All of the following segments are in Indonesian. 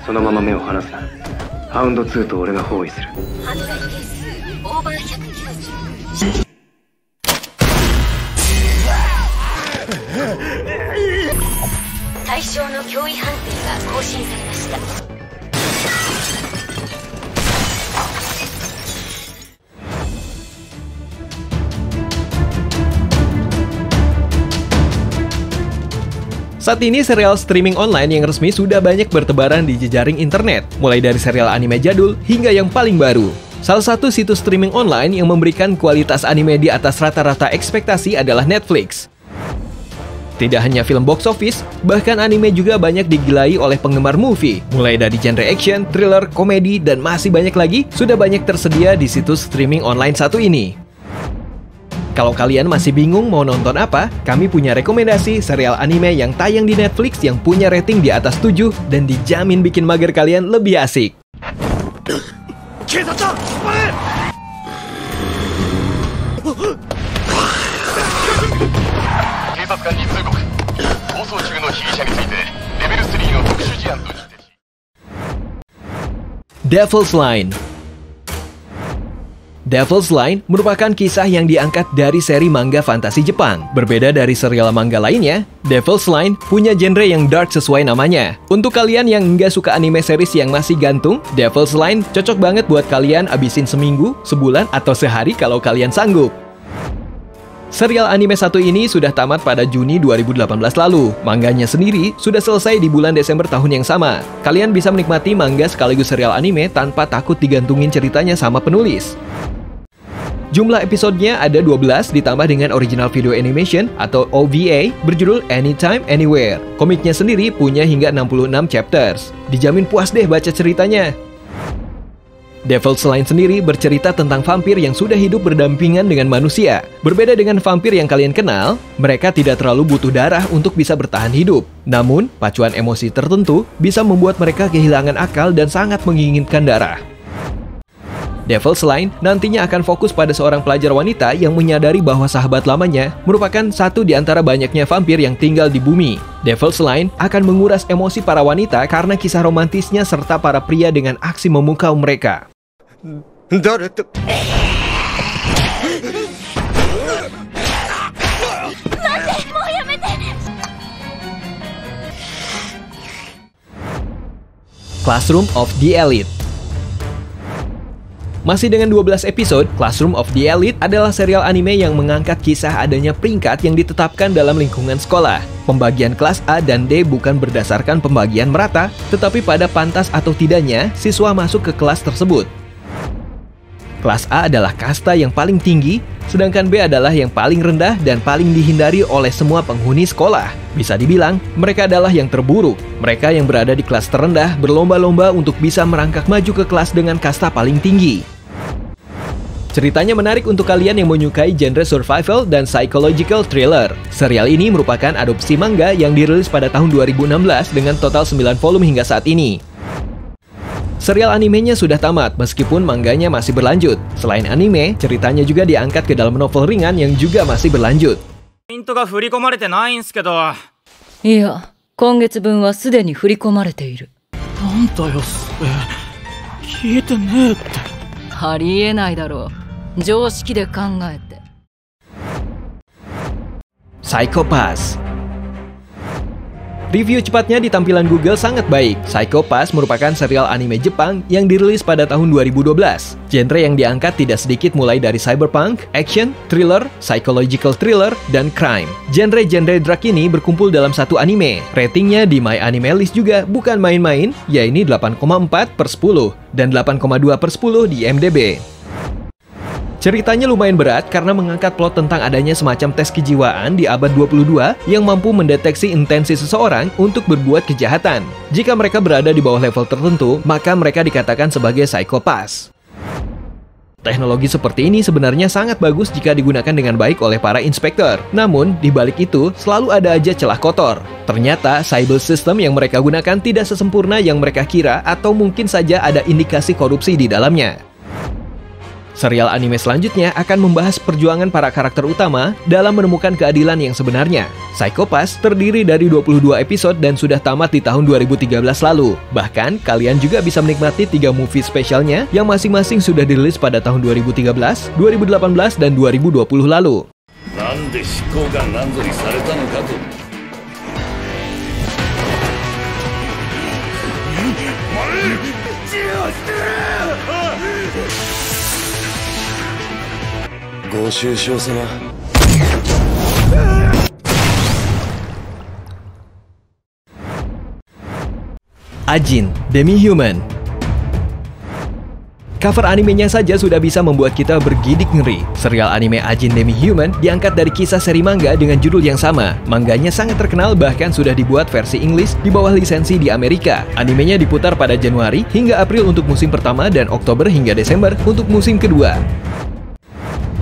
そのまま目を離すな。ハウンド2と俺が包囲する。犯罪件数オーバー190。対象の脅威判定が更新されました。Saat ini serial streaming online yang resmi sudah banyak bertebaran di jejaring internet, mulai dari serial anime jadul hingga yang paling baru. Salah satu situs streaming online yang memberikan kualitas anime di atas rata-rata ekspektasi adalah Netflix. Tidak hanya film box office, bahkan anime juga banyak digilai oleh penggemar movie. Mulai dari genre action, thriller, komedi, dan masih banyak lagi, sudah banyak tersedia di situs streaming online satu ini. Kalau kalian masih bingung mau nonton apa, kami punya rekomendasi serial anime yang tayang di Netflix yang punya rating di atas 7 dan dijamin bikin mager kalian lebih asik. Devil's Line. Devil's Line merupakan kisah yang diangkat dari seri manga fantasi Jepang. Berbeda dari serial manga lainnya, Devil's Line punya genre yang dark sesuai namanya. Untuk kalian yang nggak suka anime series yang masih gantung, Devil's Line cocok banget buat kalian abisin seminggu, sebulan, atau sehari kalau kalian sanggup. Serial anime satu ini sudah tamat pada Juni 2018 lalu. Manganya sendiri sudah selesai di bulan Desember tahun yang sama. Kalian bisa menikmati manga sekaligus serial anime tanpa takut digantungin ceritanya sama penulis. Jumlah episodenya ada 12 ditambah dengan original video animation atau OVA berjudul Anytime Anywhere. Komiknya sendiri punya hingga 66 chapters. Dijamin puas deh baca ceritanya. Devil's Line sendiri bercerita tentang vampir yang sudah hidup berdampingan dengan manusia. Berbeda dengan vampir yang kalian kenal, mereka tidak terlalu butuh darah untuk bisa bertahan hidup. Namun, pacuan emosi tertentu bisa membuat mereka kehilangan akal dan sangat menginginkan darah. Devil's Line nantinya akan fokus pada seorang pelajar wanita yang menyadari bahwa sahabat lamanya merupakan satu di antara banyaknya vampir yang tinggal di bumi. Devil's Line akan menguras emosi para wanita karena kisah romantisnya serta para pria dengan aksi memukau mereka. Classroom of the Elite. Masih dengan 12 episode, Classroom of the Elite adalah serial anime yang mengangkat kisah adanya peringkat yang ditetapkan dalam lingkungan sekolah. Pembagian kelas A dan D bukan berdasarkan pembagian merata, tetapi pada pantas atau tidaknya siswa masuk ke kelas tersebut. Kelas A adalah kasta yang paling tinggi, sedangkan B adalah yang paling rendah dan paling dihindari oleh semua penghuni sekolah. Bisa dibilang, mereka adalah yang terburuk. Mereka yang berada di kelas terendah berlomba-lomba untuk bisa merangkak maju ke kelas dengan kasta paling tinggi. Ceritanya menarik untuk kalian yang menyukai genre survival dan psychological thriller. Serial ini merupakan adopsi manga yang dirilis pada tahun 2016 dengan total 9 volume hingga saat ini. Serial animenya sudah tamat, meskipun manganya masih berlanjut. Selain anime, ceritanya juga diangkat ke dalam novel ringan yang juga masih berlanjut. いや、今月分はすでに振り込まれている。なんだよ、それ。聞いてねえって。ありえないだろう。常識で考えて。Psycho Pass. Review cepatnya di tampilan Google sangat baik. Psycho Pass merupakan serial anime Jepang yang dirilis pada tahun 2012. Genre yang diangkat tidak sedikit mulai dari cyberpunk, action, thriller, psychological thriller, dan crime. Genre-genre drag ini berkumpul dalam satu anime. Ratingnya di My Anime List juga bukan main-main, yaitu 8,4/10 dan 8,2/10 di IMDb. Ceritanya lumayan berat karena mengangkat plot tentang adanya semacam tes kejiwaan di abad 22 yang mampu mendeteksi intensi seseorang untuk berbuat kejahatan. Jika mereka berada di bawah level tertentu, maka mereka dikatakan sebagai psychopath. Teknologi seperti ini sebenarnya sangat bagus jika digunakan dengan baik oleh para inspektor. Namun, di balik itu selalu ada aja celah kotor. Ternyata, cyber system yang mereka gunakan tidak sesempurna yang mereka kira atau mungkin saja ada indikasi korupsi di dalamnya. Serial anime selanjutnya akan membahas perjuangan para karakter utama dalam menemukan keadilan yang sebenarnya. Psycho Pass terdiri dari 22 episode dan sudah tamat di tahun 2013 lalu. Bahkan, kalian juga bisa menikmati 3 movie spesialnya yang masing-masing sudah dirilis pada tahun 2013, 2018, dan 2020 lalu. Ajin, Demi-Human. Cover animenya saja sudah bisa membuat kita bergidik ngeri. Serial anime Ajin Demi-Human diangkat dari kisah seri manga dengan judul yang sama. Mangganya sangat terkenal, bahkan sudah dibuat versi Inggris di bawah lisensi di Amerika. Animenya diputar pada Januari hingga April untuk musim pertama dan Oktober hingga Desember untuk musim kedua.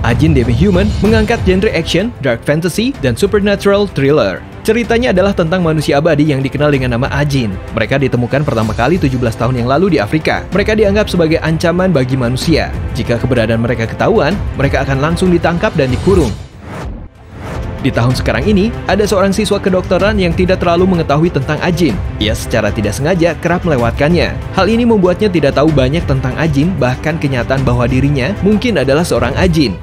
Ajin Demi-Human mengangkat genre action, dark fantasy, dan supernatural thriller. Ceritanya adalah tentang manusia abadi yang dikenal dengan nama Ajin. Mereka ditemukan pertama kali 17 tahun yang lalu di Afrika. Mereka dianggap sebagai ancaman bagi manusia. Jika keberadaan mereka ketahuan, mereka akan langsung ditangkap dan dikurung. Di tahun sekarang ini, ada seorang siswa kedokteran yang tidak terlalu mengetahui tentang Ajin. Ia secara tidak sengaja kerap melewatkannya. Hal ini membuatnya tidak tahu banyak tentang Ajin, bahkan kenyataan bahwa dirinya mungkin adalah seorang Ajin.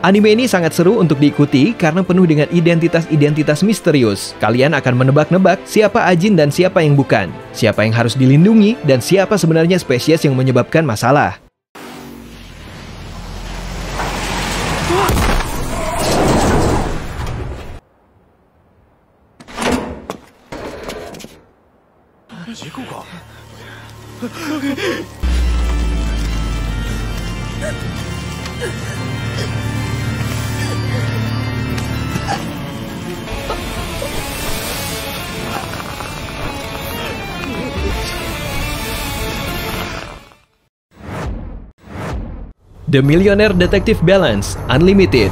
Anime ini sangat seru untuk diikuti karena penuh dengan identitas-identitas misterius. Kalian akan menebak-nebak siapa Ajin dan siapa yang bukan, siapa yang harus dilindungi, dan siapa sebenarnya spesies yang menyebabkan masalah. The Millionaire Detective Balance Unlimited.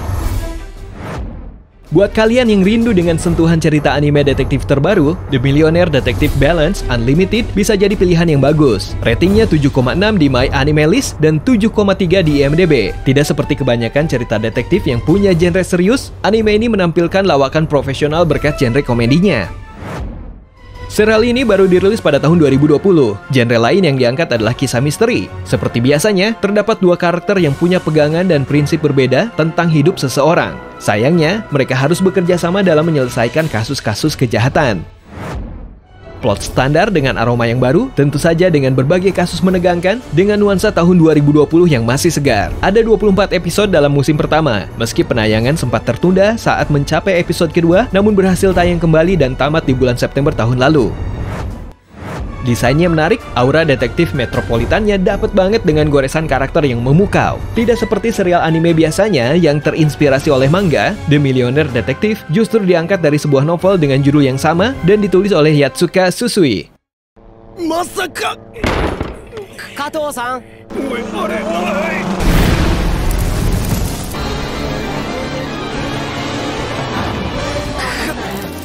Buat kalian yang rindu dengan sentuhan cerita anime detektif terbaru, The Millionaire Detective Balance Unlimited bisa jadi pilihan yang bagus. Ratingnya 7,6 di My Anime List dan 7,3 di IMDb. Tidak seperti kebanyakan cerita detektif yang punya genre serius, anime ini menampilkan lawakan profesional berkat genre komedinya. Serial ini baru dirilis pada tahun 2020. Genre lain yang diangkat adalah kisah misteri. Seperti biasanya, terdapat 2 karakter yang punya pegangan dan prinsip berbeda tentang hidup seseorang. Sayangnya, mereka harus bekerja sama dalam menyelesaikan kasus-kasus kejahatan. Plot standar dengan aroma yang baru, tentu saja dengan berbagai kasus menegangkan, dengan nuansa tahun 2020 yang masih segar. Ada 24 episode dalam musim pertama, meski penayangan sempat tertunda saat mencapai episode kedua, namun berhasil tayang kembali dan tamat di bulan September tahun lalu. Desainnya menarik, aura detektif metropolitannya dapat banget dengan goresan karakter yang memukau. Tidak seperti serial anime biasanya yang terinspirasi oleh manga, The Millionaire Detective justru diangkat dari sebuah novel dengan judul yang sama dan ditulis oleh Yatsuka Susui. Masaka! Kato-san!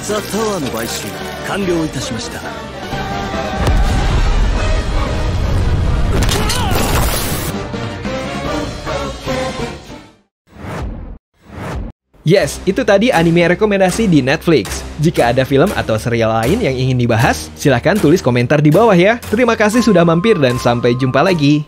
The Tower の買収完了いたしました。Yes, itu tadi anime rekomendasi di Netflix. Jika ada film atau serial lain yang ingin dibahas, silahkan tulis komentar di bawah ya. Terima kasih sudah mampir dan sampai jumpa lagi.